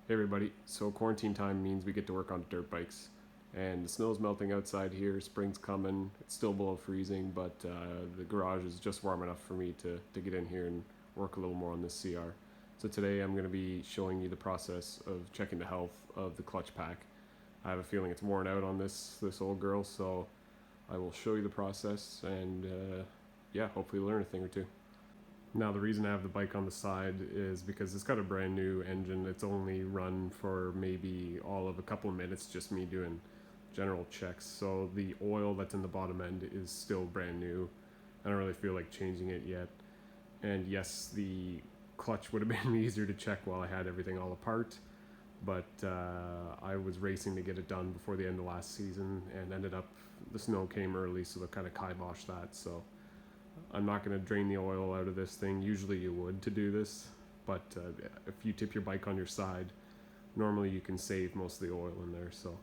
Hey everybody, so quarantine time means we get to work on dirt bikes, and the snow's melting outside here, spring's coming, it's still below freezing, but the garage is just warm enough for me to get in here and work a little more on this CR. So today I'm going to be showing you the process of checking the health of the clutch pack. I have a feeling it's worn out on this old girl, so I will show you the process and yeah, hopefully learn a thing or two. Now the reason I have the bike on the side is because it's got a brand new engine. It's only run for maybe all of a couple of minutes, just me doing general checks. So the oil that's in the bottom end is still brand new. I don't really feel like changing it yet. And yes, the clutch would have been easier to check while I had everything all apart, but I was racing to get it done before the end of last season and ended up, the snow came early, so they kind of kiboshed that. So I'm not going to drain the oil out of this thing. Usually you would to do this, but if you tip your bike on your side, normally you can save most of the oil in there. So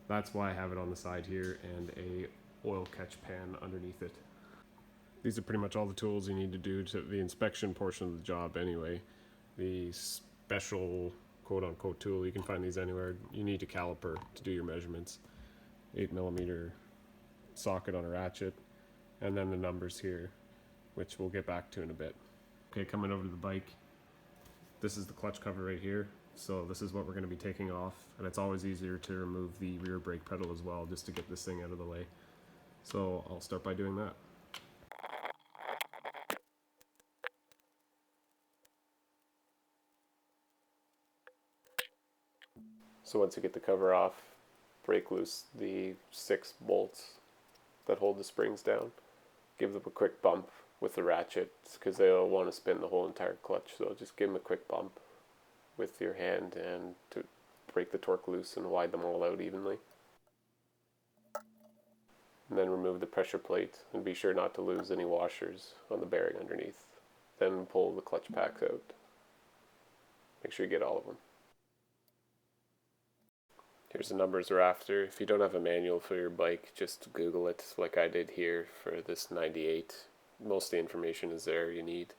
that's why I have it on the side here and a oil catch pan underneath it. These are pretty much all the tools you need to do to the inspection portion of the job anyway. The special quote unquote tool, you can find these anywhere. You need a caliper to do your measurements. 8mm socket on a ratchet, and then the numbers here, which we'll get back to in a bit. Okay, coming over to the bike, this is the clutch cover right here. So this is what we're going to be taking off, and it's always easier to remove the rear brake pedal as well, just to get this thing out of the way. So I'll start by doing that. So once you get the cover off, break loose the 6 bolts that hold the springs down. Give them a quick bump with the ratchets because they'll want to spin the whole entire clutch. So just give them a quick bump with your hand and to break the torque loose and widen them all out evenly. And then remove the pressure plate and be sure not to lose any washers on the bearing underneath. Then pull the clutch packs out. Make sure you get all of them. Here's the numbers we're after. If you don't have a manual for your bike, just Google it like I did here for this 98. Most of the information is there you need.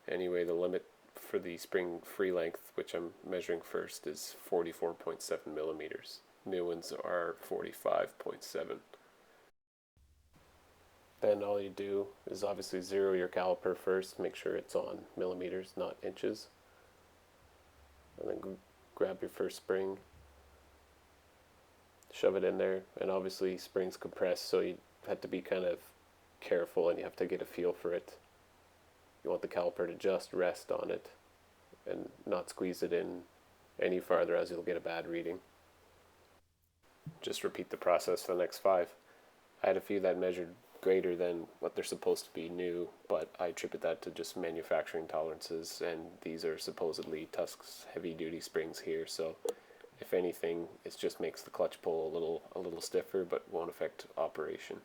Anyway, the limit for the Springfree Length, which I'm measuring first, is 44.7mm. New ones are 45.7. Then all you do is obviously zero your caliper first, make sure it's on millimeters, not inches. And then grab your first spring, shove it in there, and obviously springs compress, so you have to be kind of careful and you have to get a feel for it. You want the caliper to just rest on it and not squeeze it in any farther, as you'll get a bad reading. Just repeat the process for the next 5. I had a few that measured greater than what they're supposed to be new, but I attribute that to just manufacturing tolerances, and these are supposedly Tusk's heavy duty springs here, so if anything, it just makes the clutch pull a little stiffer, but won't affect operation.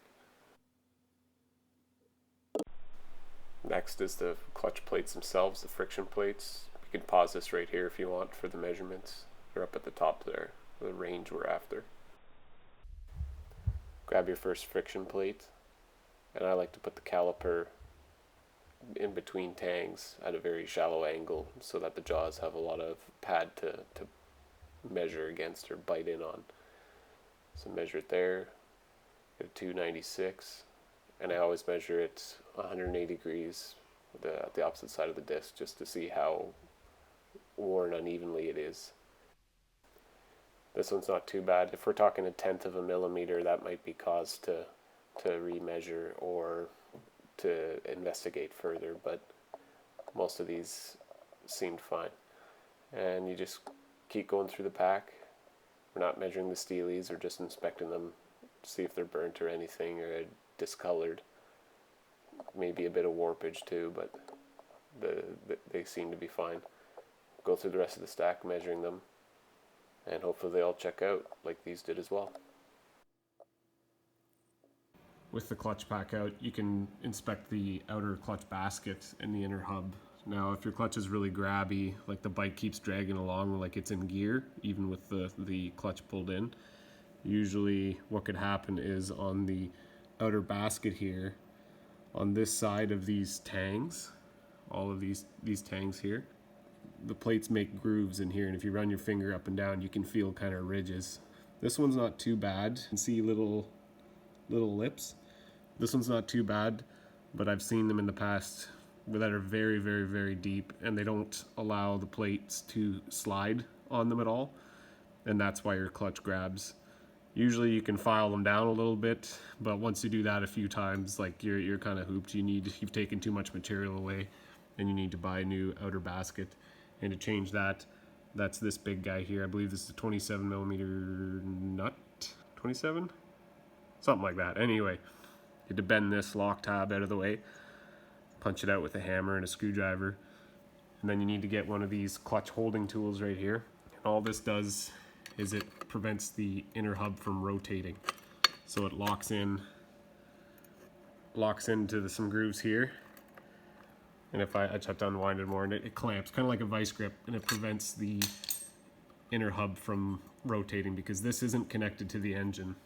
Next is the clutch plates themselves, the friction plates. You can pause this right here if you want for the measurements. They're up at the top there, the range we're after. Grab your first friction plate, and I like to put the caliper in between tangs at a very shallow angle so that the jaws have a lot of pad to measure against or bite in on. So measure it there, get a 296, and I always measure it 180 degrees at the opposite side of the disc just to see how worn unevenly it is. This one's not too bad. If we're talking 1/10 of a millimeter, that might be cause to remeasure or to investigate further, but most of these seemed fine. And you just keep going through the pack. We're not measuring the steelies, we're just inspecting them to see if they're burnt or anything or discolored. Maybe a bit of warpage too, but they seem to be fine. Go through the rest of the stack measuring them, and hopefully they all check out like these did as well. With the clutch pack out, you can inspect the outer clutch basket and the inner hub. Now, if your clutch is really grabby, like the bike keeps dragging along like it's in gear, even with the clutch pulled in, usually what could happen is on the outer basket here, on this side of these tangs, all of these tangs here, the plates make grooves in here, and if you run your finger up and down, you can feel kind of ridges. This one's not too bad. You can see little lips. This one's not too bad, but I've seen them in the past that are very, very, very deep, and they don't allow the plates to slide on them at all, and that's why your clutch grabs. Usually you can file them down a little bit, but once you do that a few times, like you're kind of hooped. You've taken too much material away, and you need to buy a new outer basket. And to change that, that's this big guy here. I believe this is a 27 millimeter nut. 27? Something like that. Anyway, you have to bend this lock tab out of the way, punch it out with a hammer and a screwdriver, and then you need to get one of these clutch holding tools right here. And all this does is it prevents the inner hub from rotating. So it locks into some grooves here. And if I just have to unwind it more, and it clamps, kind of like a vice grip, and it prevents the inner hub from rotating because this isn't connected to the engine.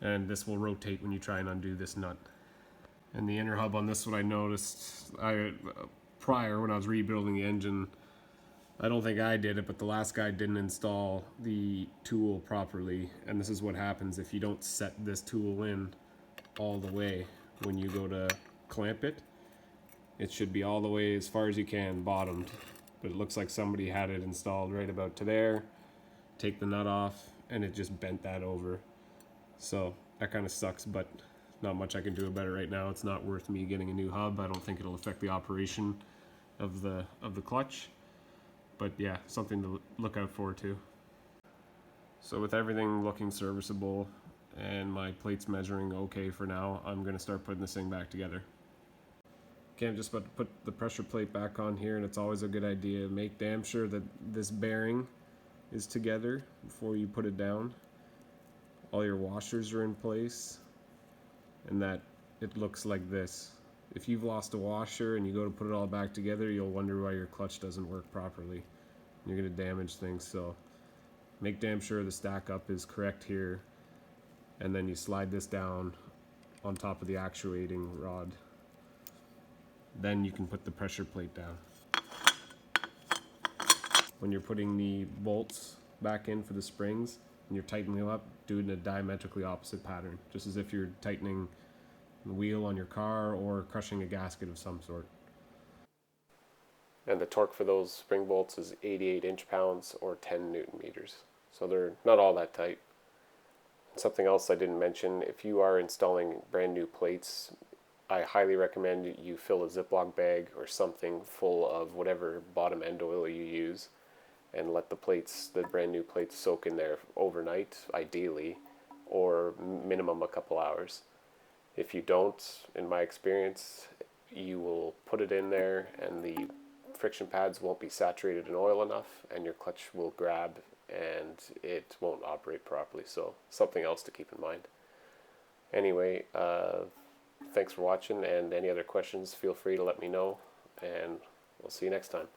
And this will rotate when you try and undo this nut. And the inner hub on this one, I noticed prior when I was rebuilding the engine, I don't think I did it, but the last guy didn't install the tool properly. And this is what happens if you don't set this tool in all the way when you go to clamp it. It should be all the way as far as you can bottomed, but it looks like somebody had it installed right about to there. Take the nut off, and it just bent that over. So that kind of sucks, but not much I can do about it right now. It's not worth me getting a new hub. I don't think it'll affect the operation of the clutch, but yeah, something to look out for too. So with everything looking serviceable and my plates measuring okay for now, I'm going to start putting this thing back together. Okay, I'm just about to put the pressure plate back on here, and it's always a good idea to make damn sure that this bearing is together before you put it down. All your washers are in place, and that it looks like this. If you've lost a washer and you go to put it all back together, you'll wonder why your clutch doesn't work properly. You're going to damage things, so make damn sure the stack up is correct here, and then you slide this down on top of the actuating rod. Then you can put the pressure plate down. When you're putting the bolts back in for the springs and you're tightening them up, do it in a diametrically opposite pattern, just as if you're tightening the wheel on your car or crushing a gasket of some sort. And the torque for those spring bolts is 88 inch-pounds or 10 Newton meters. So they're not all that tight. And something else I didn't mention, if you are installing brand new plates, I highly recommend you fill a Ziploc bag or something full of whatever bottom end oil you use, and let the brand new plates soak in there overnight, ideally, or minimum a couple hours. If you don't, in my experience, you will put it in there and the friction pads won't be saturated in oil enough, and your clutch will grab and it won't operate properly. So something else to keep in mind. Anyway, thanks for watching, and any other questions, feel free to let me know, and we'll see you next time.